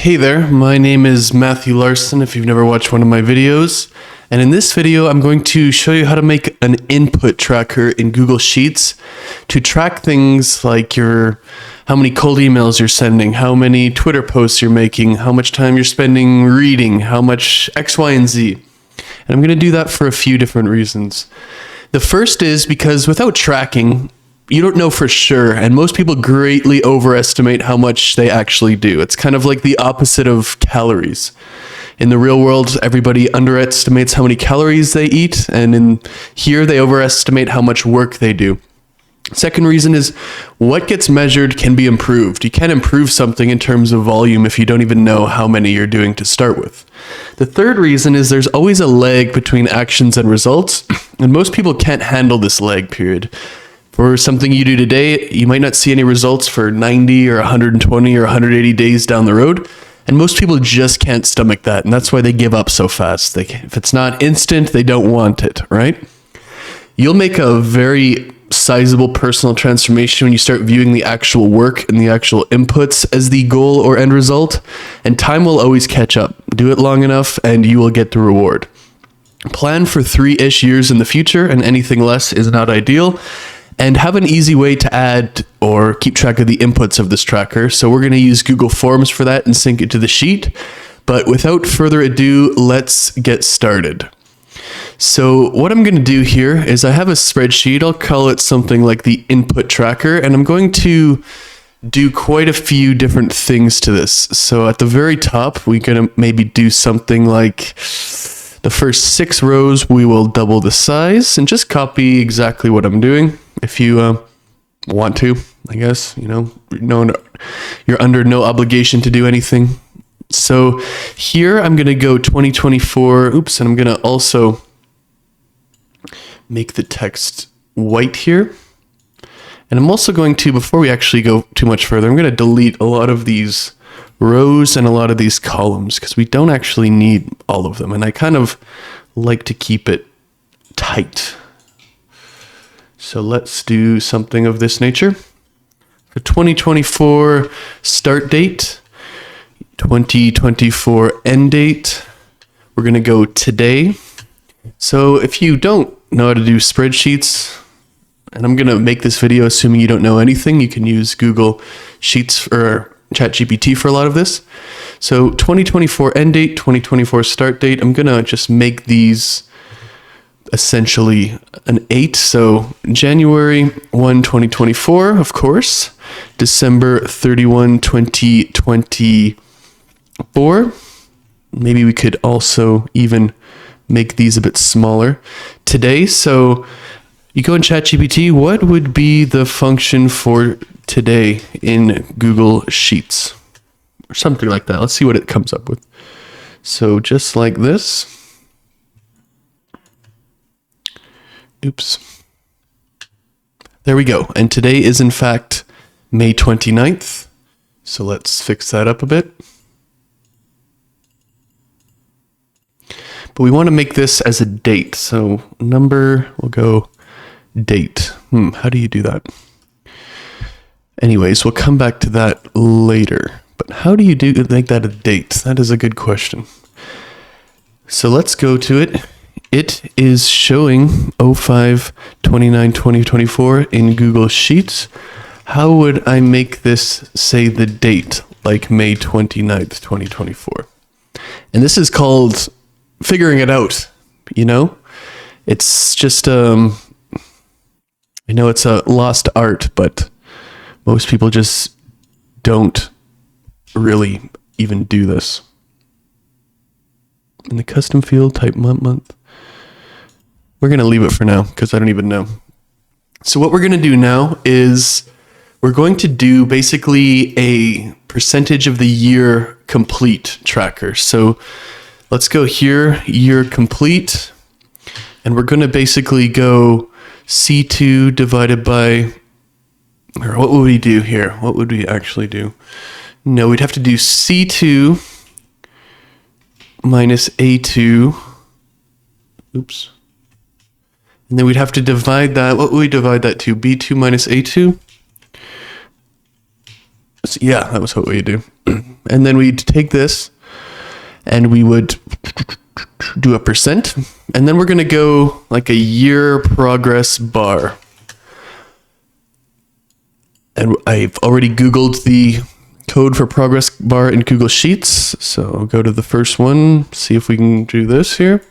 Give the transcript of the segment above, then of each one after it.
Hey there, my name is Matthew Larson if you've never watched one of my videos. And in this video, I'm going to show you how to make an input tracker in Google Sheets to track things like how many cold emails you're sending, how many Twitter posts you're making, how much time you're spending reading, how much X, Y, and Z. And I'm going to do that for a few different reasons. The first is because without tracking, you don't know for sure, and most people greatly overestimate how much they actually do. It's kind of like the opposite of calories. In the real world, everybody underestimates how many calories they eat, and in here they overestimate how much work they do. Second reason is what gets measured can be improved. You can't improve something in terms of volume if you don't even know how many you're doing to start with. The third reason is there's always a lag between actions and results, and most people can't handle this lag period. For something you do today, you might not see any results for 90 or 120 or 180 days down the road. And most people just can't stomach that. And that's why they give up so fast. If it's not instant, they don't want it, right? You'll make a very sizable personal transformation when you start viewing the actual work and the actual inputs as the goal or end result. And time will always catch up. Do it long enough and you will get the reward. Plan for 3-ish years in the future, and anything less is not ideal. And have an easy way to add or keep track of the inputs of this tracker. So we're going to use Google Forms for that and sync it to the sheet. But without further ado, let's get started. So what I'm going to do here is I have a spreadsheet. I'll call it something like the input tracker, and I'm going to do quite a few different things to this. So at the very top, we're going to maybe do something like the first 6 rows, we will double the size and just copy exactly what I'm doing. If you want to, I guess, you're under no obligation to do anything. So here I'm going to go 2024. And I'm going to also make the text white here. And I'm also going to, before we actually go too much further, I'm going to delete a lot of these rows and a lot of these columns because we don't actually need all of them. And I kind of like to keep it tight. So let's do something of this nature. For 2024 start date, 2024 end date, we're going to go today. So if you don't know how to do spreadsheets, and I'm going to make this video assuming you don't know anything, you can use Google Sheets or ChatGPT for a lot of this. So 2024 end date, 2024 start date, I'm going to just make these essentially an 8. So January 1, 2024, of course, December 31, 2024. Maybe we could also even make these a bit smaller. Today, so you go in ChatGPT, what would be the function for today in Google Sheets? Or something like that. Let's see what it comes up with. So just like this. There we go. And today is in fact May 29th. So let's fix that up a bit. But we want to make this as a date. So number, we'll go date. How do you do that? Anyways, we'll come back to that later. But how do you make that a date? That is a good question. So let's go to it. It is showing 05/29/2024 in Google Sheets. How would I make this say the date, like May 29th, 2024? And this is called figuring it out, It's just, I know it's a lost art, but most people just don't really even do this. In the custom field, type month. We're going to leave it for now because I don't even know. So what we're going to do now is we're going to do basically a percentage of the year complete tracker. So let's go here, year complete, and we're going to basically go C2 divided by, or what would we do here? What would we actually do? No, we'd have to do C2 minus A2. And then we'd have to divide that. What would we divide that to? B2 minus A2? Yeah, that was what we do. And then we'd take this and we would do a percent. And then we're going to go like a year progress bar. And I've already Googled the code for progress bar in Google Sheets. So I'll go to the first one, see if we can do this here.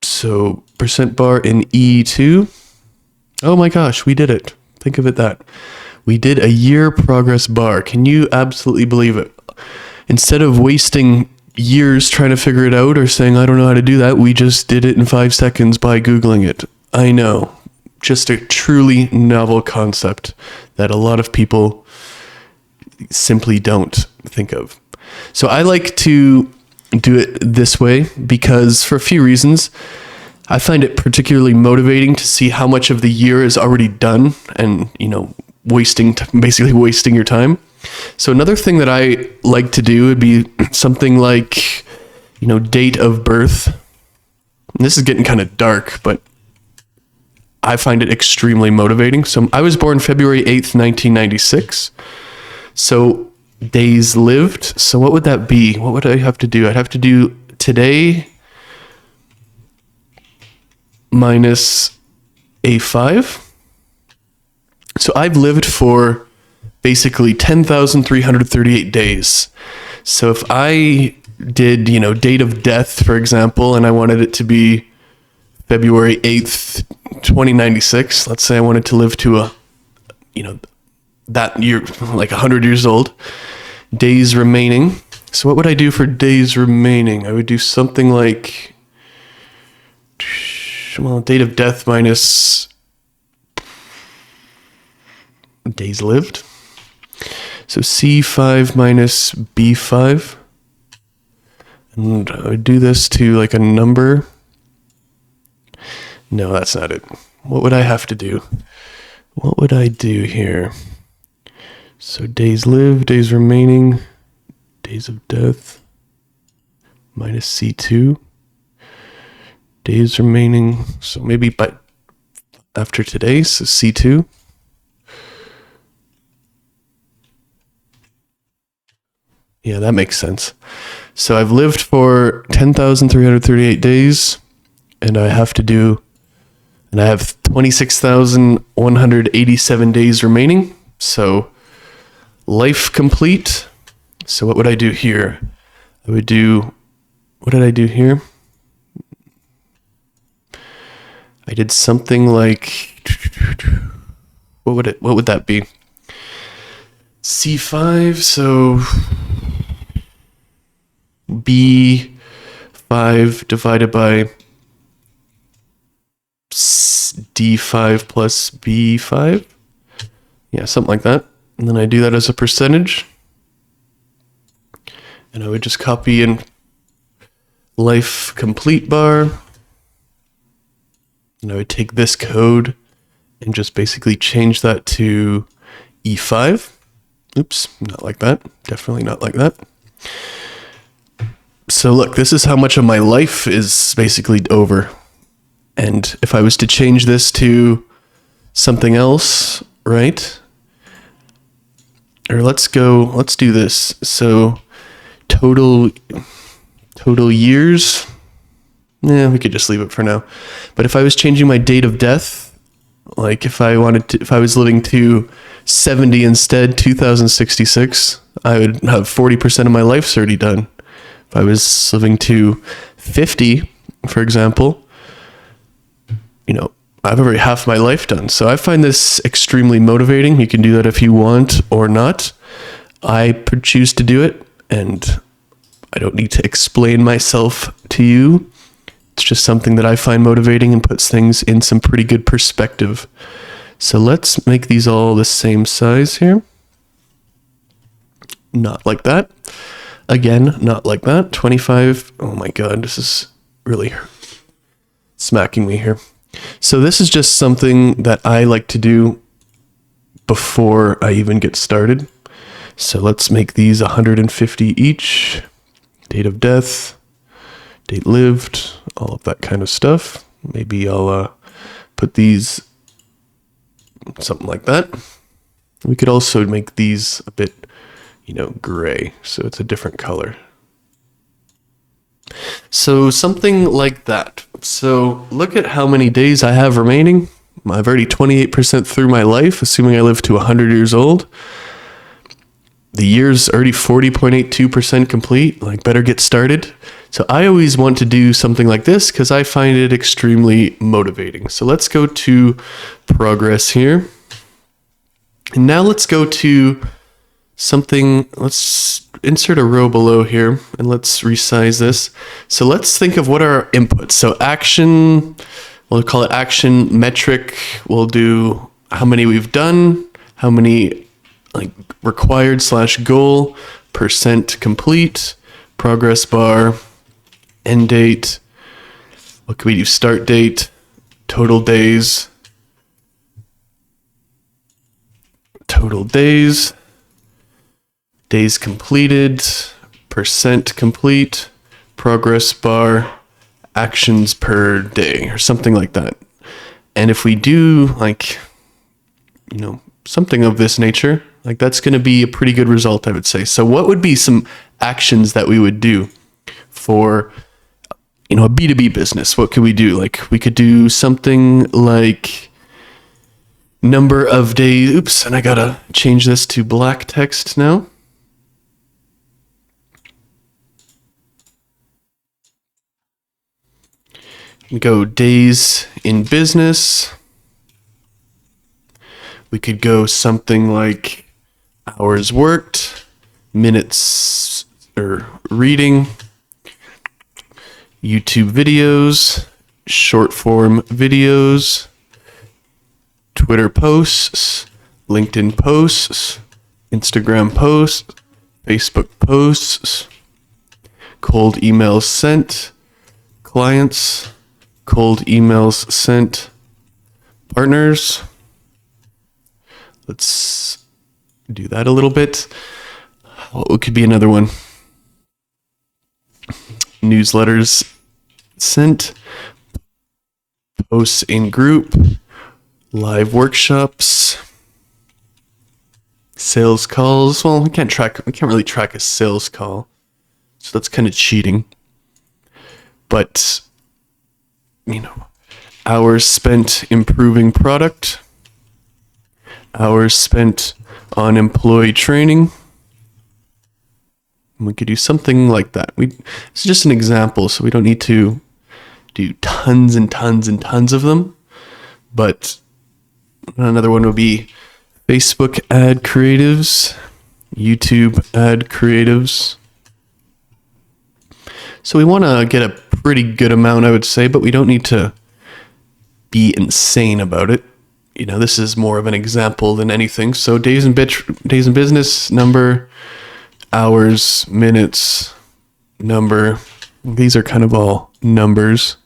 So percent bar in E2. Oh my gosh, we did it. Think of it that. We did a year progress bar. Can you absolutely believe it? Instead of wasting years trying to figure it out or saying, I don't know how to do that, we just did it in 5 seconds by Googling it. I know. Just a truly novel concept that a lot of people simply don't think of. So I like to do it this way because for a few reasons. I find it particularly motivating to see how much of the year is already done and, basically wasting your time. So another thing that I like to do would be something like, date of birth. And this is getting kind of dark, but I find it extremely motivating. So I was born February 8th, 1996. So days lived. So what would that be? What would I have to do? I'd have to do today minus A5. So I've lived for basically 10,338 days. So if I did, date of death, for example, and I wanted it to be February 8th, 2096, let's say I wanted to live to that year, like 100 years old, days remaining. So what would I do for days remaining? I would do something like, date of death minus days lived. So C5 minus B5. And I would do this to like a number. No, that's not it. What would I have to do? What would I do here? So days lived, days remaining, days of death minus C2. Days remaining, so maybe by after today, so C2. Yeah, that makes sense. So I've lived for 10,338 days, and I have 26,187 days remaining. So life complete. So what would I do here? What did I do here? I did something like, what would that be? C5, so B5 divided by D5 plus B5. Yeah, something like that. And then I do that as a percentage. And I would just copy in life complete bar. And I would take this code and just basically change that to E5. Oops, not like that. Definitely not like that. So look, this is how much of my life is basically over. And if I was to change this to something else, right? Or let's do this. So total years. Yeah, we could just leave it for now. But if I was changing my date of death, like if I was living to 70 instead, 2066, I would have 40% of my life's already done. If I was living to 50, for example, I've already half my life done. So I find this extremely motivating. You can do that if you want or not. I choose to do it, and I don't need to explain myself to you. It's just something that I find motivating and puts things in some pretty good perspective. So let's make these all the same size here. Not like that. Again, not like that. 25. Oh my God, this is really smacking me here. So this is just something that I like to do before I even get started. So let's make these 150 each. Date of death, date lived, all of that kind of stuff. Maybe I'll put these something like that. We could also make these a bit, gray, so it's a different color. So something like that. So look at how many days I have remaining. I've already 28% through my life, assuming I live to 100 years old. The year's already 40.82% complete. Like, better get started. So I always want to do something like this because I find it extremely motivating. So let's go to progress here. And now let's go to something. Let's insert a row below here and let's resize this. So let's think of what are our inputs. So action, we'll call it action metric. We'll do how many we've done, how many like required / goal, percent complete, progress bar, end date. What can we do? Start date, total days, days completed, percent complete, progress bar, actions per day, or something like that. And if we do like, something of this nature, like that's going to be a pretty good result, I would say. So what would be some actions that we would do for, a B2B business? What could we do? Like we could do something like number of days. Oops, and I got to change this to black text now. Go days in business. We could go something like hours worked, minutes or reading, YouTube videos, short form videos, Twitter posts, LinkedIn posts, Instagram posts, Facebook posts, cold emails sent, clients, cold emails sent, partners. Let's do that a little bit. What could be another one? Newsletters sent, posts in group, live workshops, sales calls. Well, we can't really track a sales call, so that's kind of cheating. But hours spent improving product, hours spent on employee training. We could do something like that. It's just an example, so we don't need to do tons and tons and tons of them. But another one would be Facebook ad creatives, YouTube ad creatives. So we want to get a pretty good amount, I would say, but we don't need to be insane about it. This is more of an example than anything. So days in business, number, hours, minutes, number. These are kind of all numbers.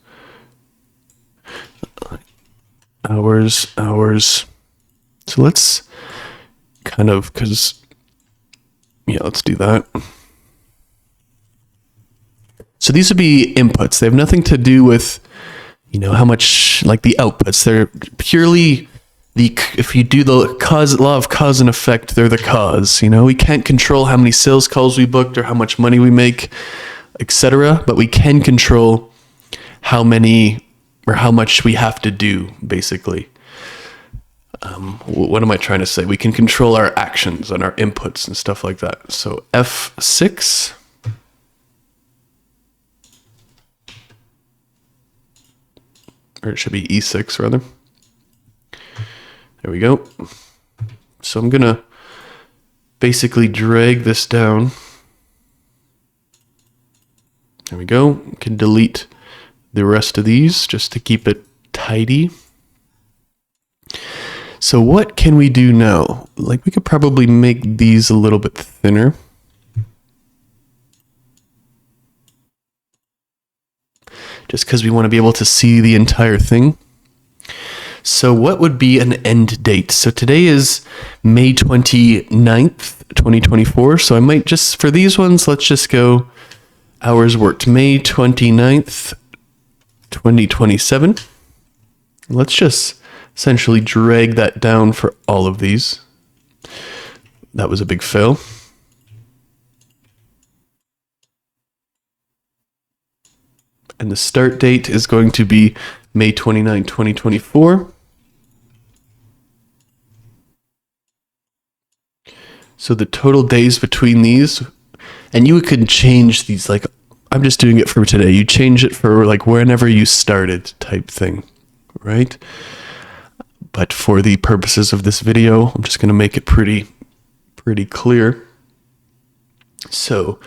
Hours. So let's let's do that. So these would be inputs. They have nothing to do with, how much, like the outputs. They're purely if you do the law of cause and effect, they're the cause. We can't control how many sales calls we booked or how much money we make, etc. But we can control how many or how much we have to do, basically. What am I trying to say? We can control our actions and our inputs and stuff like that. So F6. Or it should be E6 rather. There we go. So I'm gonna basically drag this down. There we go. You can delete the rest of these just to keep it tidy. So what can we do now? Like, we could probably make these a little bit thinner. Just because we want to be able to see the entire thing. So what would be an end date? So today is May 29th, 2024. So I might just, for these ones, let's just go hours worked, May 29th, 2027. Let's just essentially drag that down for all of these. That was a big fail. And the start date is going to be May 29, 2024. So the total days between these, and you could change these, like, I'm just doing it for today. You change it for like whenever you started type thing, right? But for the purposes of this video, I'm just going to make it pretty clear. So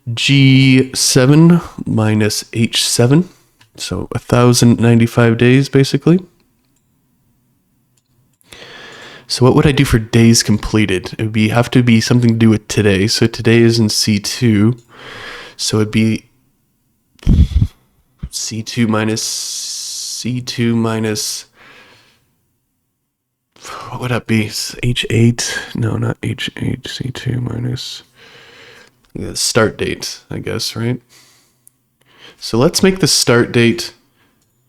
G7 minus H7, so 1,095 days basically. So what would I do for days completed? It would have to be something to do with today. So today is in C2. So it'd be C2 minus, what would that be? H8? No, not H8. C2 minus the start date, I guess, right? So let's make the start date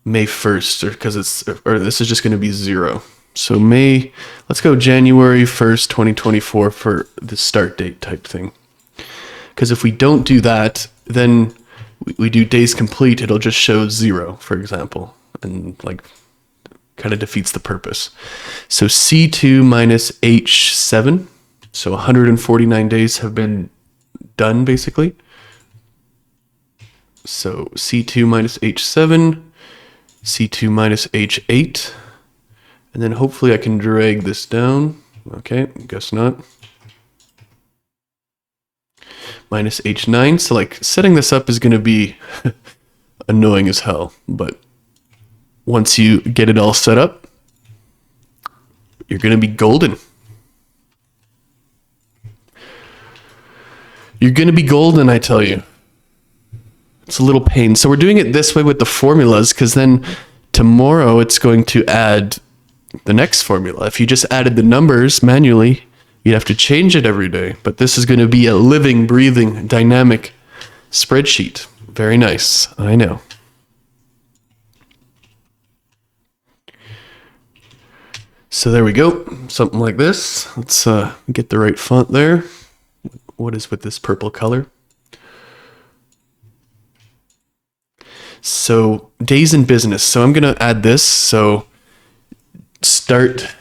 May 1st, or this is just going to be 0. So let's go January 1st, 2024 for the start date type thing. Because if we don't do that, then we do days complete, it'll just show 0, for example, and like kind of defeats the purpose. So C2 minus H7, so 149 days have been done basically. So C2 minus H7, C2 minus H8, and then hopefully I can drag this down. Okay, guess not. Minus H9. So like setting this up is going to be annoying as hell. But once you get it all set up, you're going to be golden. You're going to be golden, I tell you. It's a little pain. So we're doing it this way with the formulas because then tomorrow it's going to add the next formula. If you just added the numbers manually, you'd have to change it every day. But this is going to be a living, breathing, dynamic spreadsheet. Very nice. I know. So there we go. Something like this. Let's get the right font there. What is with this purple color? So days in business. So I'm going to add this. So start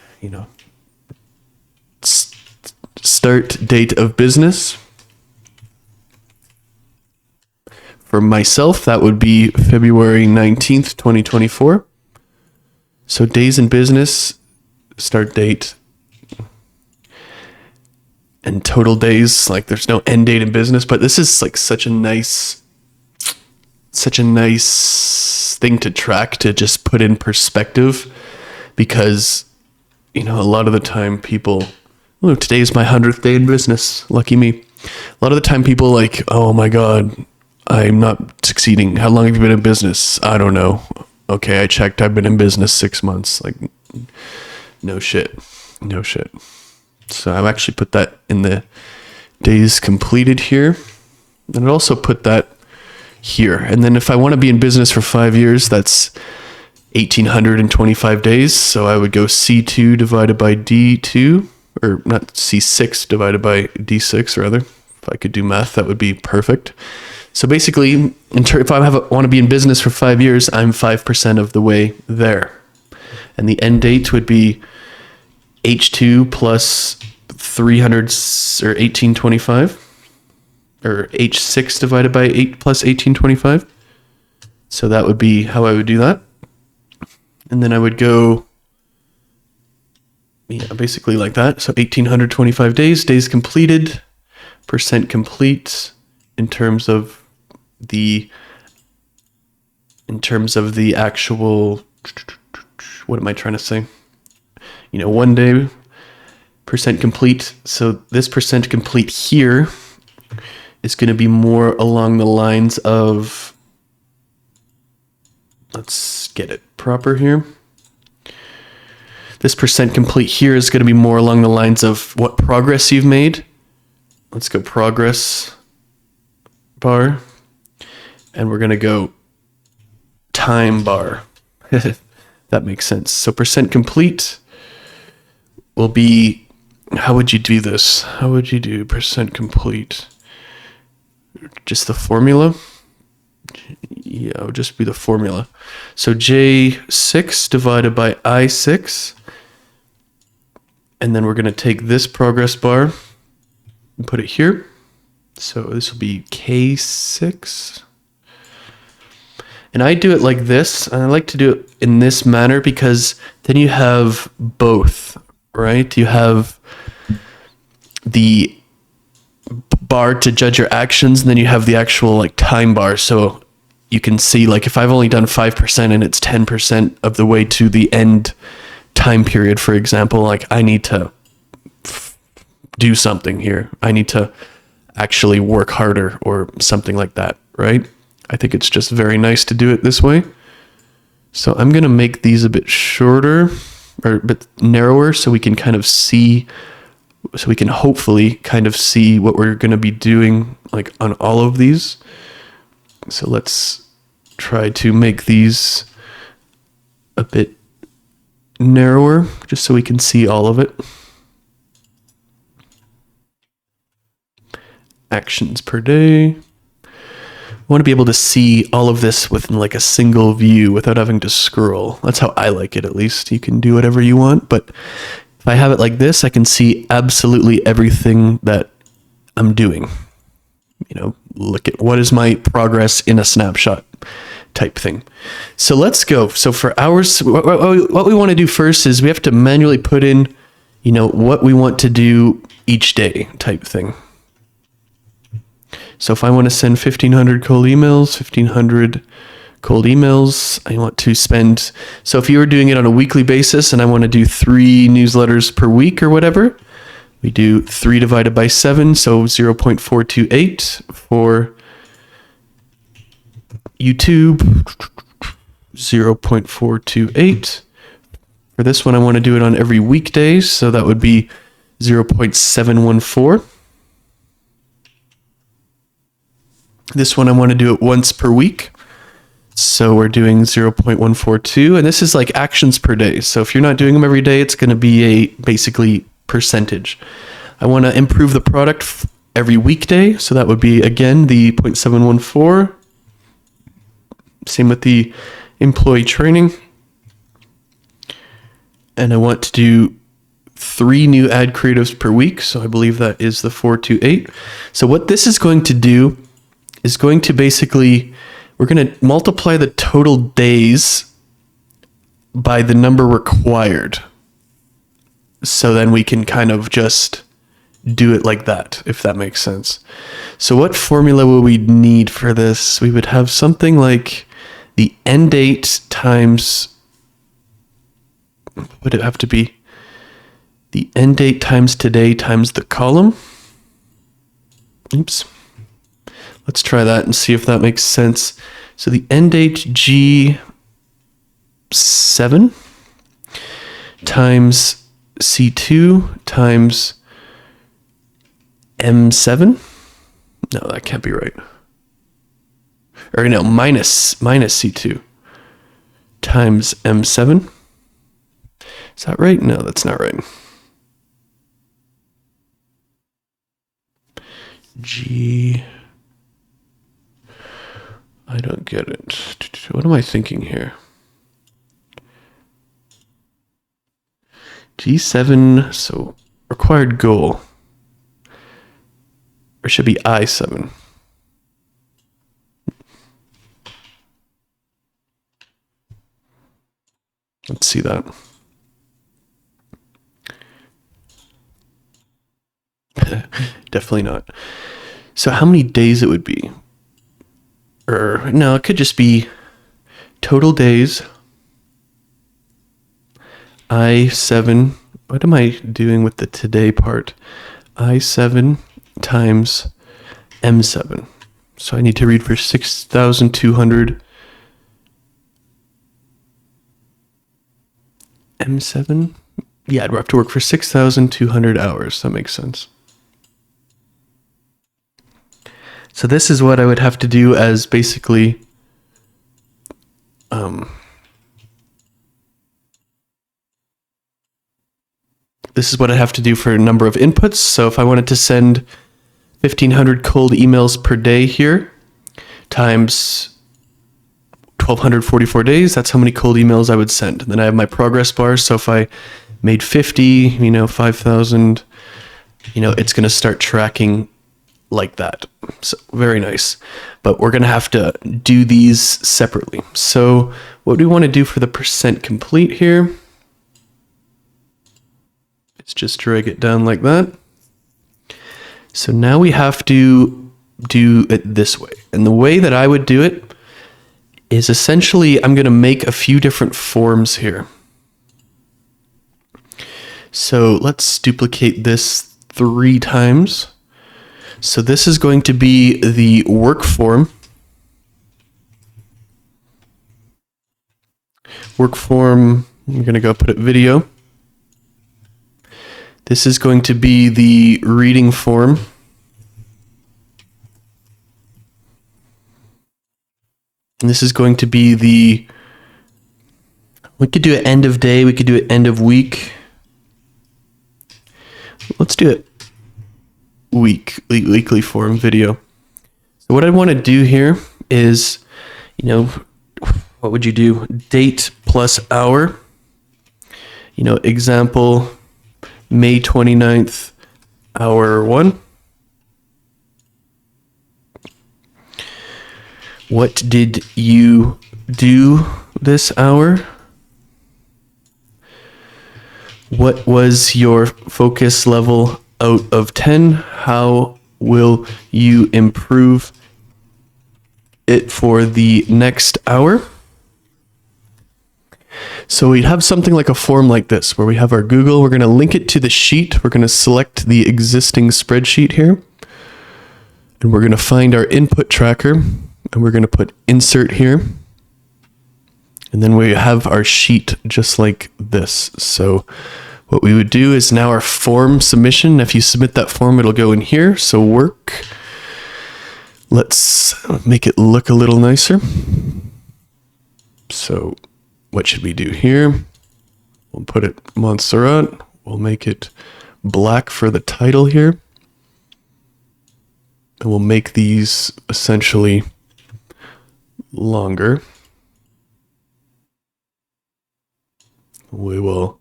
date of business. For myself, that would be February 19th, 2024. So days in business, start date, and total days. Like there's no end date in business, but this is like such a nice thing to track, to just put in perspective, because a lot of the time people, oh, today's my 100th day in business, lucky me. A lot of the time people like, oh my god, I'm not succeeding. How long have you been in business? I don't know. Okay, I checked, I've been in business 6 months. Like, no shit. So I've actually put that in the days completed here, and I also put that here. And then if I want to be in business for 5 years, that's 1,825 days. So I would go C2 divided by D2, or not, C6 divided by D6 rather. If I could do math, that would be perfect. So basically, if I want to be in business for 5 years, I'm 5% of the way there. And the end date would be H2 plus 300, or 1825, or H6 divided by 8 plus 1825. So that would be how I would do that. And then I would go, basically like that. So 1,825 days completed, percent complete in terms of the actual, what am I trying to say? 1 day, percent complete. So this percent complete here is going to be more along the lines of, let's get it proper here. This percent complete here is going to be more along the lines of what progress you've made. Let's go progress bar. And we're going to go time bar. That makes sense. So percent complete will be how would you do this? How would you do percent complete? Just the formula? Yeah, it would just be the formula. So J6 divided by I6. And then we're going to take this progress bar and put it here. So this will be K6. And I do it like this. And I like to do it in this manner because then you have both, right? You have the bar to judge your actions, and then you have the actual like time bar. So you can see like if I've only done 5% and it's 10% of the way to the end time period, for example, like I need to do something here. I need to actually work harder or something like that, right? I think it's just very nice to do it this way. So I'm going to make these a bit shorter or a bit narrower so we can kind of see, so we can hopefully kind of see what we're going to be doing like on all of these. So let's try to make these a bit narrower just so we can see all of it. Actions per day. I want to be able to see all of this within like a single view without having to scroll. That's how I like it, at least. You can do whatever you want, but if I have it like this, I can see absolutely everything that I'm doing. You know, look at what is my progress in a snapshot type thing. So let's go. So for hours, what we want to do first is we have to manually put in, you know, what we want to do each day type thing. So if I want to send 1,500 cold emails, 1,500 cold emails, I want to spend, so if you were doing it on a weekly basis and I want to do 3 newsletters per week or whatever, we do 3 divided by 7, so 0.428 for YouTube, 0.428. For this one, I want to do it on every weekday, so that would be 0.714. This one I want to do it once per week. So we're doing 0.142, and this is like actions per day. So if you're not doing them every day, it's going to be a basically percentage. I want to improve the product every weekday. So that would be, again, the 0.714. Same with the employee training. And I want to do 3 new ad creatives per week. So I believe that is the 428. So what this is going to do is going to basically, we're going to multiply the total days by the number required. So then we can kind of just do it like that, if that makes sense. So what formula will we need for this? We would have something like the end date times, what would it have to be? The end date times today times the column. Oops. Let's try that and see if that makes sense. So the end date G7 times C2 times M7. No, that can't be right. Or no, minus C2 times M7. Is that right? No, that's not right. G... I don't get it. What am I thinking here? G7, so required goal. Or should be I7. Let's see that. Definitely not. So how many days it would be? Or no, it could just be total days. I7. What am I doing with the today part? I7 times M7. So I need to read for 6,200. M7? Yeah, I'd have to work for 6,200 hours. That makes sense. So this is what I would have to do as basically this is what I have to do for a number of inputs. So if I wanted to send 1,500 cold emails per day here, times 1,244 days, that's how many cold emails I would send. And then I have my progress bar. So if I made 50, 5,000, it's going to start tracking like that. So very nice. But we're going to have to do these separately. So what do we want to do for the percent complete here? Let's just drag it down like that. So now we have to do it this way. And the way that I would do it is essentially I'm going to make a few different forms here. So let's duplicate this 3 times. So this is going to be the work form. Work form, I'm going to go put it video. This is going to be the reading form. And this is going to be the, we could do it end of day, we could do it end of week. Let's do it weekly form video. So what I want to do here is, what would you do? Date plus hour. Example, May 29th, hour 1. What did you do this hour? What was your focus level out of 10? How will you improve it for the next hour? So we'd have something like a form like this, where we have our Google. We're going to link it to the sheet. We're going to select the existing spreadsheet here. And we're going to find our input tracker. And we're going to put insert here. And then we have our sheet just like this. So what we would do is now our form submission. If you submit that form, it'll go in here. So work. Let's make it look a little nicer. So what should we do here? We'll put it Montserrat. We'll make it black for the title here. And we'll make these essentially longer. We will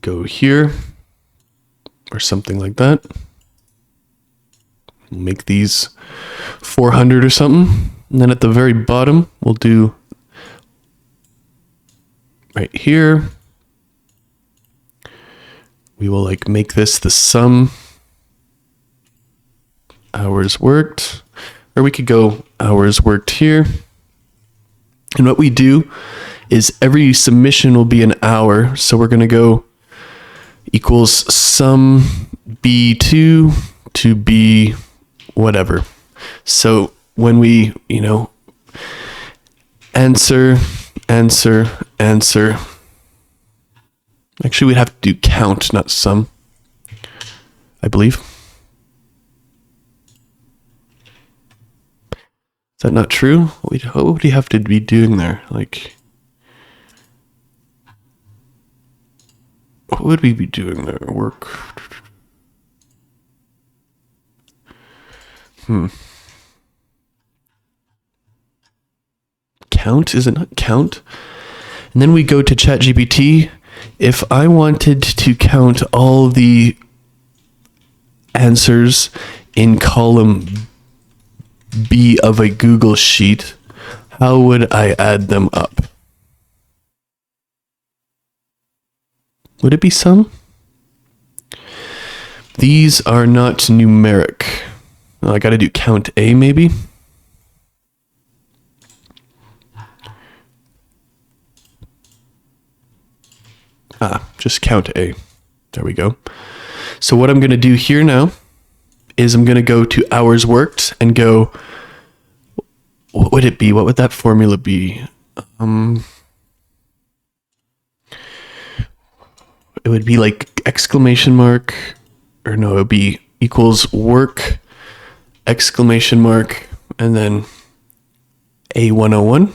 go here or something like that. Make these 400 or something. And then at the very bottom, we'll do right here. We will make this the sum hours worked, or we could go hours worked here. And what we do is every submission will be an hour. So we're going to go equals sum B2 to B whatever. So when we, answer. Actually, we'd have to do count, not sum, I believe. Is that not true? What would he have to be doing there? What would we be doing there? Work. Count? Is it not count? And then we go to ChatGPT. If I wanted to count all the answers in column B of a Google Sheet, how would I add them up? Would it be sum? These are not numeric. Oh, I got to do count A maybe. Just count A. There we go. So what I'm going to do here now is I'm going to go to hours worked and go, what would it be? What would that formula be? It would be exclamation mark, or no, it would be equals work, exclamation mark, and then A101.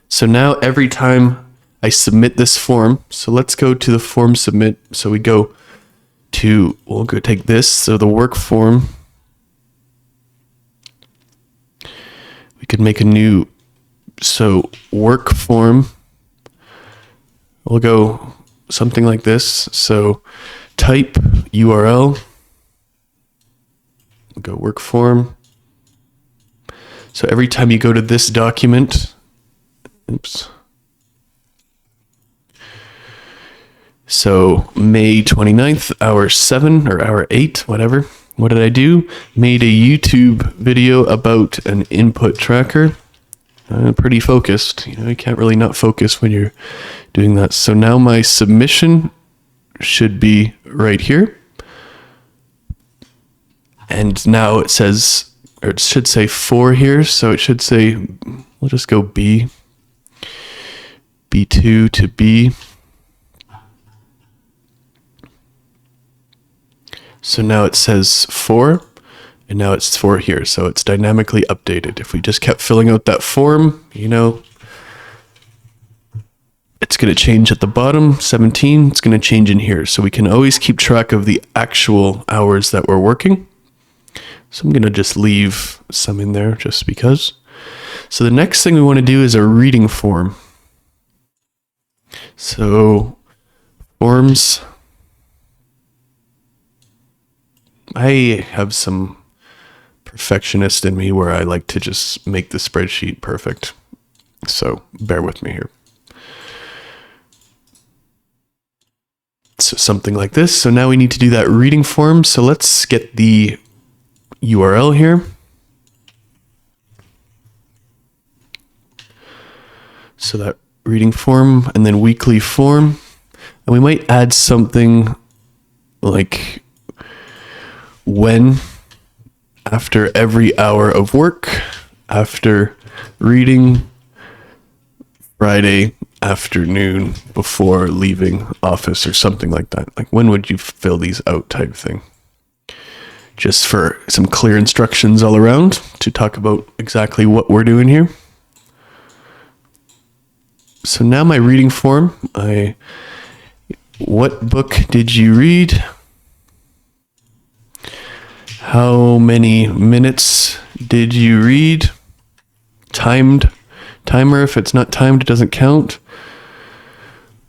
So now every time I submit this form. So let's go to the form submit. So we'll go take this. So the work form, we could make a new, so work form, we'll go something like this. So type URL, we'll go work form. So every time you go to this document, so May 29th, hour 7 or hour 8, whatever. What did I do? Made a YouTube video about an input tracker. Pretty focused. You can't really not focus when you're doing that. So now my submission should be right here. And now it says, or it should say 4 here. So it should say, we'll just go B2 to B. So now it says 4, and now it's 4 here. So it's dynamically updated. If we just kept filling out that form, it's going to change at the bottom, 17. It's going to change in here. So we can always keep track of the actual hours that we're working. So I'm going to just leave some in there just because. So the next thing we want to do is a reading form. So forms. I have some perfectionist in me where I like to just make the spreadsheet perfect. So bear with me here. So something like this. So now we need to do that reading form. So let's get the URL here. So that reading form and then weekly form. And we might add something like when, after every hour of work, after reading, Friday afternoon before leaving office or something like that. Like when would you fill these out type thing. Just for some clear instructions all around to talk about exactly what we're doing here. So now my reading form, what book did you read? How many minutes did you read? Timer, if it's not timed, it doesn't count.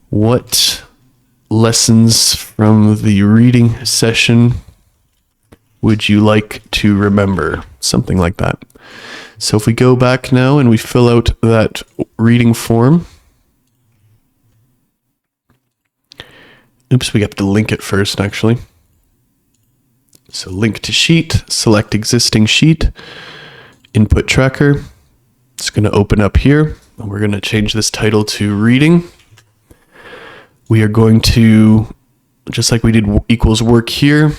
What lessons from the reading session would you like to remember? Something like that. So if we go back now and we fill out that reading form. Oops, we have to link it first, actually. So link to sheet, select existing sheet, input tracker. It's going to open up here. And we're going to change this title to reading. We are going to, just like we did equals work here,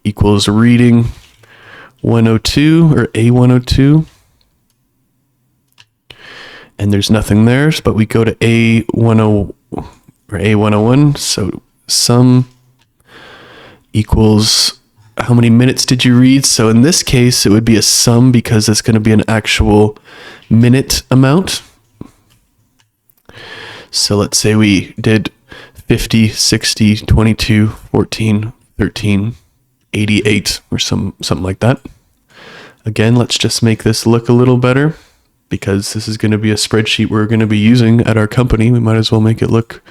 equals reading 102 or A102. And there's nothing there, but we go to A10 or A101. So sum equals how many minutes did you read? So in this case, it would be a sum because it's going to be an actual minute amount. So let's say we did 50, 60, 22, 14, 13, 88 or something like that. Again, let's just make this look a little better because this is going to be a spreadsheet we're going to be using at our company. We might as well make it look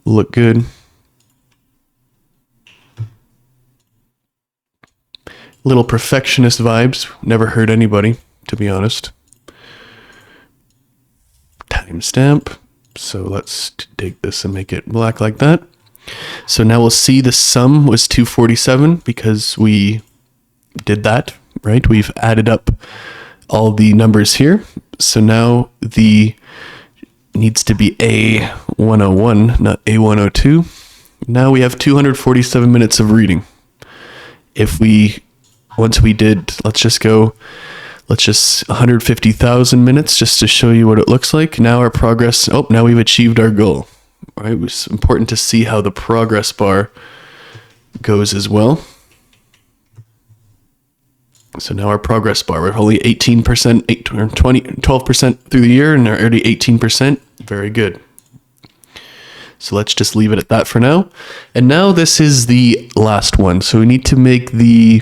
good. Little perfectionist vibes. Never hurt anybody, to be honest. Timestamp. So let's take this and make it black like that. So now we'll see the sum was 247 because we did that, right? We've added up all the numbers here. So now the needs to be A101, not A102. Now we have 247 minutes of reading. Once we did, let's just 150,000 minutes just to show you what it looks like. Now our progress, now we've achieved our goal. All right, it's important to see how the progress bar goes as well. So now our progress bar, we're only 18%, 12% through the year and they're already 18%. Very good. So let's just leave it at that for now. And now this is the last one. So we need to make the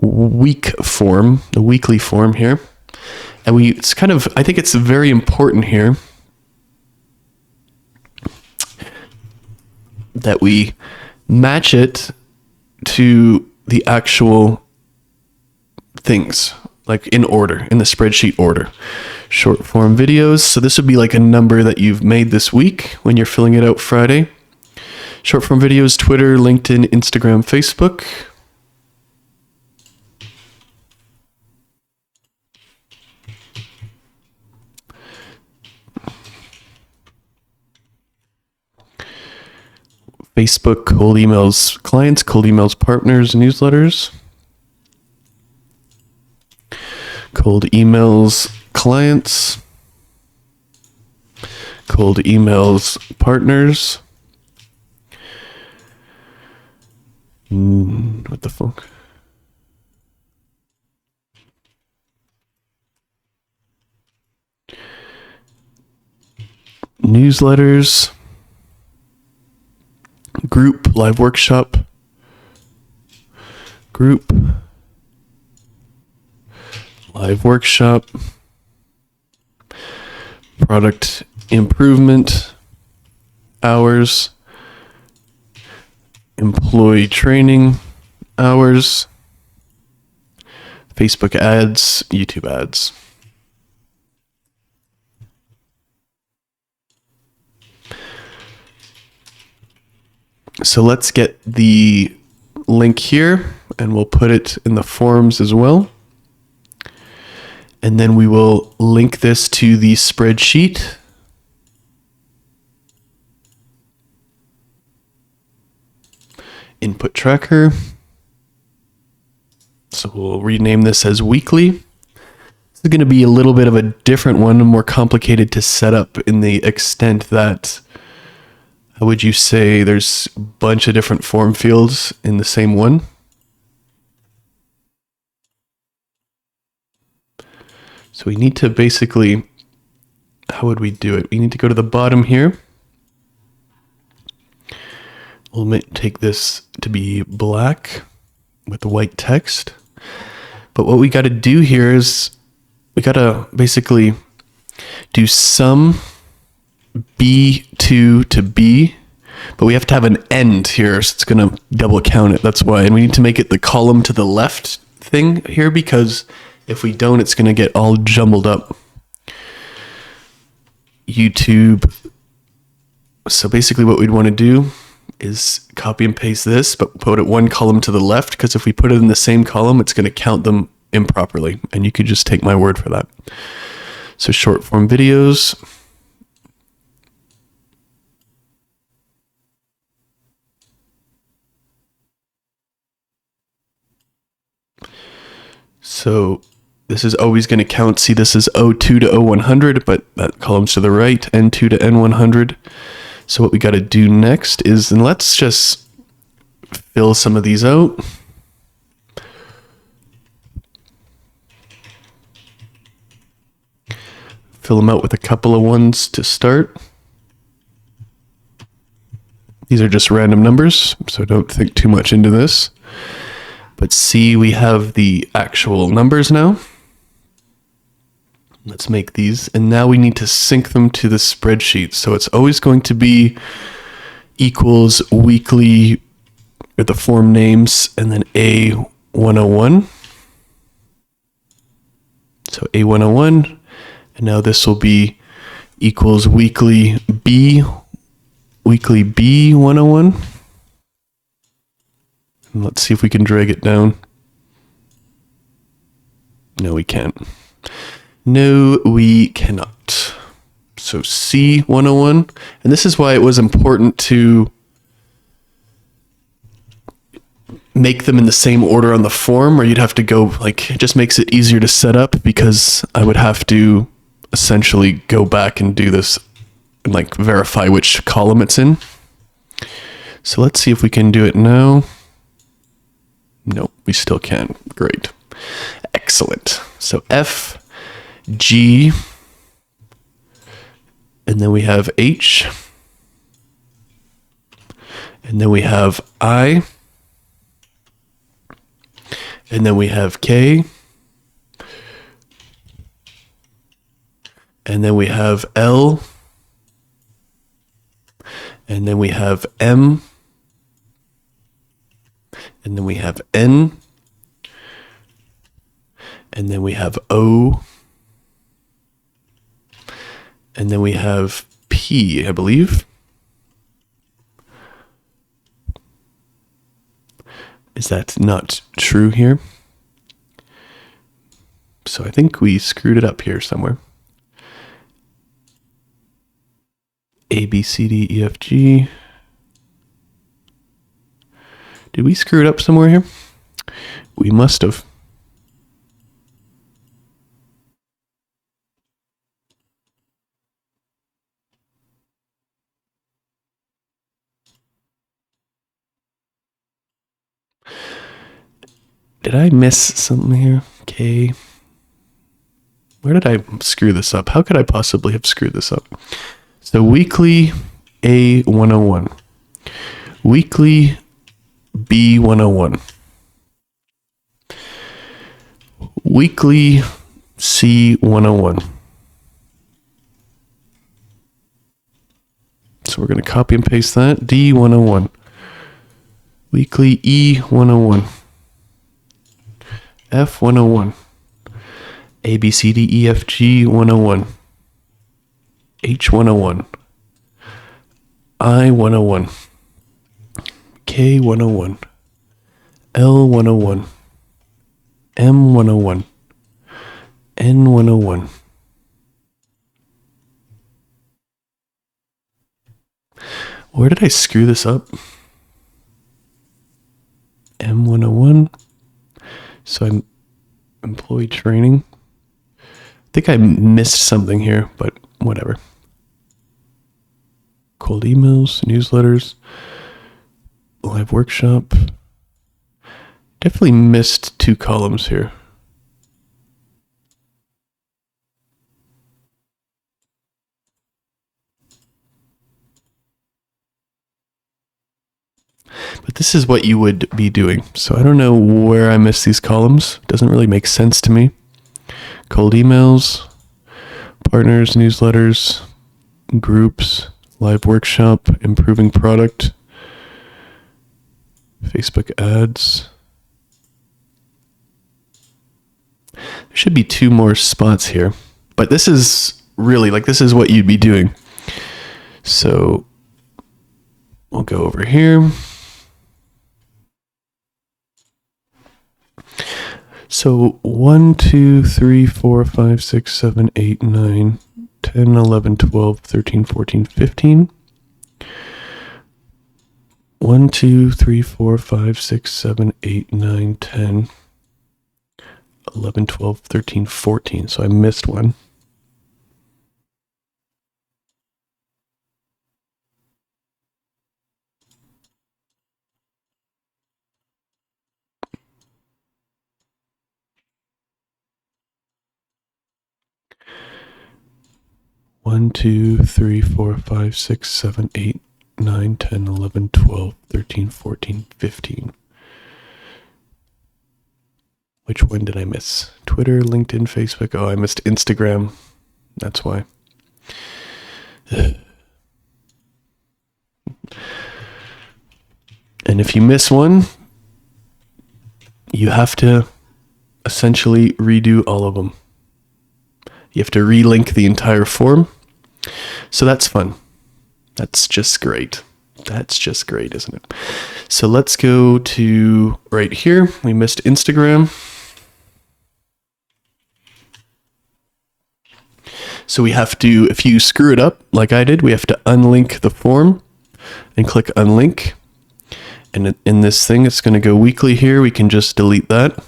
weekly form here. And it's kind of, I think it's very important here that we match it to the actual things, like in order, in the spreadsheet order. Short form videos. So this would be like a number that you've made this week when you're filling it out Friday. Short form videos, Twitter, LinkedIn, Instagram, Facebook. Facebook, cold emails clients, cold emails partners, newsletters. Cold emails clients, cold emails partners. What the fuck? Newsletters. Group, live workshop, group, live workshop, product improvement, hours, employee training, hours, Facebook ads, YouTube ads. So let's get the link here and we'll put it in the forums as well. And then we will link this to the spreadsheet. Input tracker. So we'll rename this as weekly. This is going to be a little bit of a different one, more complicated to set up in the extent that, how would you say, there's a bunch of different form fields in the same one. So we need to basically, how would we do it? We need to go to the bottom here. We'll take this to be black with the white text. But what we got to do here is we got to basically do sum B2 to B, but we have to have an end here, so it's going to double count it. That's why. And we need to make it the column to the left thing here, because if we don't, it's going to get all jumbled up. YouTube. So basically what we'd want to do is copy and paste this, but put it one column to the left, because if we put it in the same column, it's going to count them improperly. And you could just take my word for that. So short form videos. So this is always going to count. See, this is O2 to O100, but that column's to the right, N2 to N100. So what we got to do next is, and let's just fill some of these out. Fill them out with a couple of ones to start. These are just random numbers, so don't think too much into this. But see, we have the actual numbers now. Let's make these. And now we need to sync them to the spreadsheet. So it's always going to be equals weekly, or the form names, and then A101. So A101. And now this will be equals weekly B101. And let's see if we can drag it down. No, we can't. No, we cannot. So C101, and this is why it was important to make them in the same order on the form, or you'd have to go, like, it just makes it easier to set up, because I would have to essentially go back and do this and like verify which column it's in. So let's see if we can do it now. No, we still can. Great. Excellent. So F, G, and then we have H, And then we have I. And then we have K. And then we have L. And then we have M. And then we have N. And then we have O. And then we have P, I believe. Is that not true here? So I think we screwed it up here somewhere. A, B, C, D, E, F, G. Did we screw it up somewhere here? We must have. Did I miss something here? K. Where did I screw this up? How could I possibly have screwed this up? So weekly A101. Weekly B101. Weekly C101. So we're going to copy and paste that. D101. Weekly E101. F101. A, B, C, D, E, F, G 101. H101. I101. K101. L101. M101. N101. Where did I screw this up? M101. So I'm employee training. I think I missed something here, but whatever. Cold emails, newsletters, live workshop. Definitely missed 2 columns here. But this is what you would be doing. So I don't know where I missed these columns. Doesn't really make sense to me. Cold emails, partners, newsletters, groups, live workshop, improving product, Facebook ads. There should be 2 more spots here. But this is really, this is what you'd be doing. So we'll go over here. So 1, 2, 3, 4, 5, 6, 7, 8, 9, 10, 11, 12, 13, 14, 15. 1, 2, 3, 4, 5, 6, 7, 8, 9, 10, 11, 12, 13, 14. So I missed one. One, 2, 3, 4, 5, 6, 7, 8, 9, 10, 11, 12, 13, 14, 15. Which one did I miss? Twitter, LinkedIn, Facebook. Oh, I missed Instagram. That's why. And if you miss one, you have to essentially redo all of them. You have to relink the entire form. So that's fun. That's just great. That's just great, isn't it? So let's go to right here. We missed Instagram. So we have to, if you screw it up like I did, we have to unlink the form and click unlink. And in this thing, it's going to go weekly here. We can just delete that.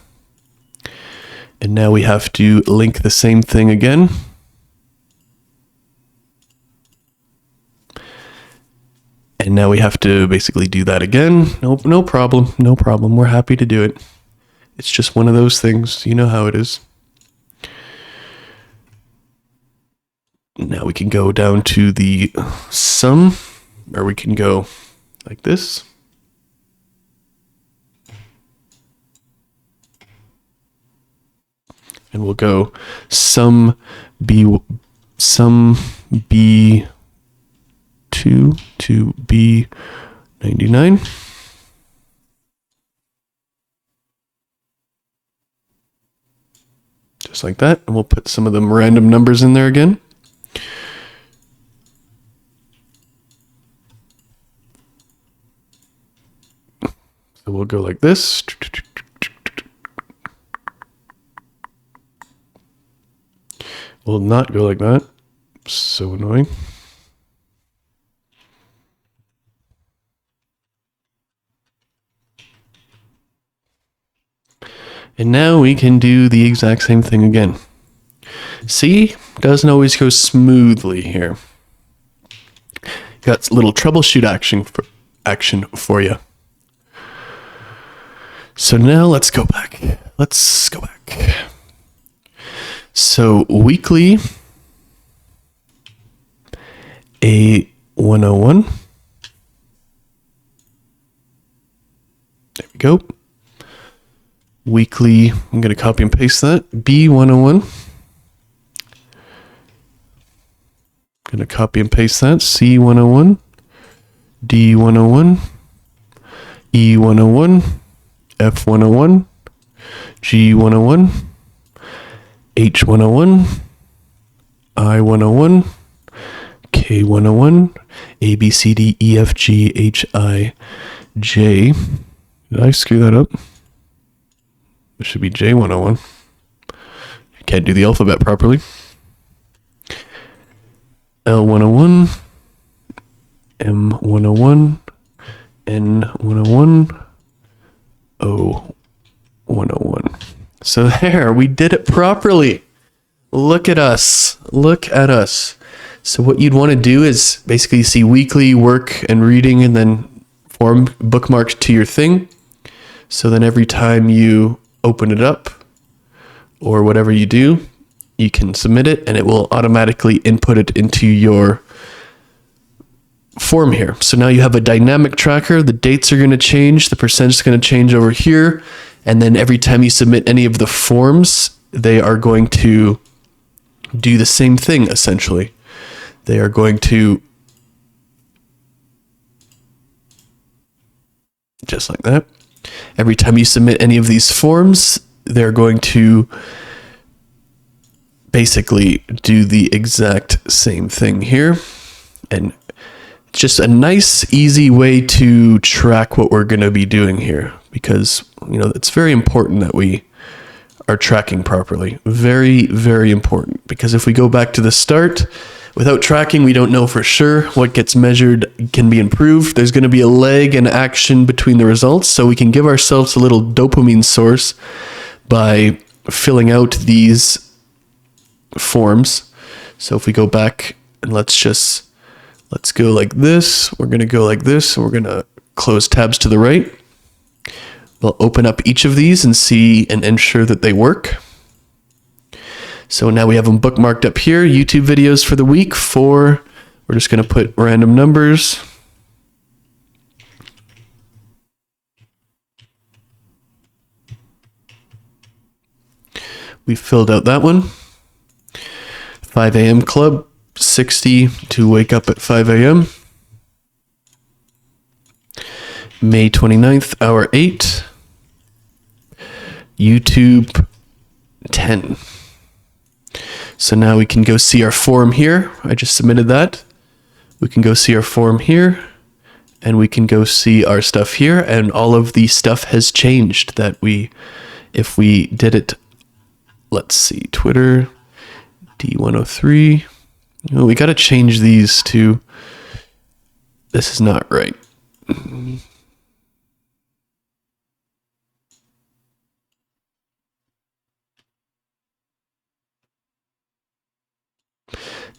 And now we have to link the same thing again. And now we have to basically do that again. Nope, no problem. No problem. We're happy to do it. It's just one of those things. You know how it is. Now we can go down to the sum, or we can go like this. and we'll go sum B2 to B99. Just like that. And we'll put some of them random numbers in there again. So we'll go like this. Will not go like that. So annoying. And now we can do the exact same thing again. See, doesn't always go smoothly here. Got a little troubleshoot action for you. So now let's go back. So weekly A101. There we go. Weekly, I'm going to copy and paste that. B101. I'm going to copy and paste that. C101. D101. E101. F101. G101. H101. I101. K101. A, B, C, D, E, F, G, H, I, J. Did I screw that up? It should be J101. I can't do the alphabet properly. L101. M101. N101. O101. So there, we did it properly. Look at us. So what you'd want to do is basically see weekly, work, and reading, and then form bookmarked to your thing. So then every time you open it up or whatever you do, you can submit it and it will automatically input it into your form here. So now you have a dynamic tracker. The dates are going to change. The percentage is going to change over here. And then every time you submit any of the forms, they are going to do the same thing, essentially. They are going to, just like that. Every time you submit any of these forms, they're going to basically do the exact same thing here. And it's just a nice, easy way to track what we're going to be doing here, because, you know, it's very important that we are tracking properly. Very, very important, because if we go back to the start, without tracking, we don't know for sure what gets measured can be improved. There's going to be a lag and action between the results, so we can give ourselves a little dopamine source by filling out these forms. So if we go back and let's go like this, we're going to go like this, and we're going to close tabs to the right. We'll open up each of these and see and ensure that they work. So now we have them bookmarked up here. YouTube videos for the week. We're just going to put random numbers. We filled out that one. 5 a.m. club, 60 to wake up at 5 a.m. May 29th, hour 8. YouTube 10. So now we can go see our form here. I just submitted that. We can go see our form here, and we can go see our stuff here, and all of the stuff has changed that if we did it, let's see, Twitter, D103. Oh, we got to change these to, this is not right.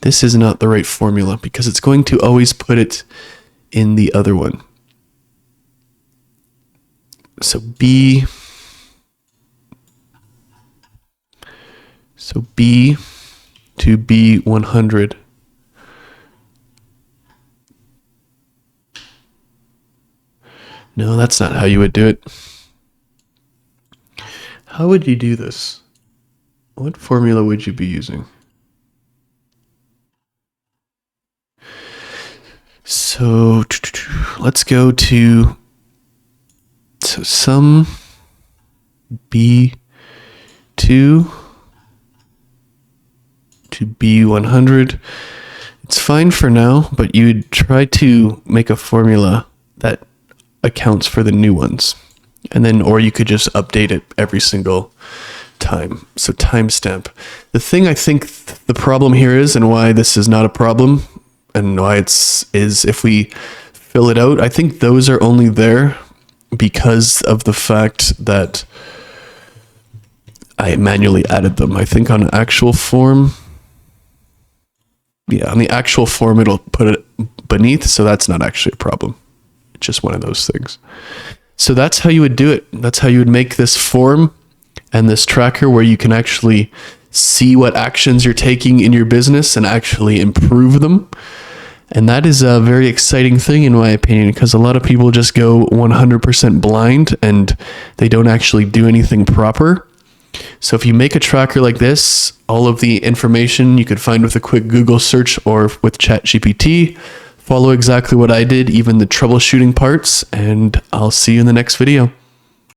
This is not the right formula because it's going to always put it in the other one. So B to B100. No, that's not how you would do it. How would you do this? What formula would you be using? So let's go to sum B2 to B100. It's fine for now, but you'd try to make a formula that accounts for the new ones. And then, or you could just update it every single time. So timestamp. The thing I think the problem here is, and why this is not a problem, and why is if we fill it out, I think those are only there because of the fact that I manually added them. I think on actual form, on the actual form, it'll put it beneath. So that's not actually a problem. It's just one of those things. So that's how you would do it. That's how you would make this form and this tracker where you can actually see what actions you're taking in your business and actually improve them. And that is a very exciting thing, in my opinion, because a lot of people just go 100% blind and they don't actually do anything proper. So if you make a tracker like this, all of the information you could find with a quick Google search or with ChatGPT. Follow exactly what I did, even the troubleshooting parts, and I'll see you in the next video.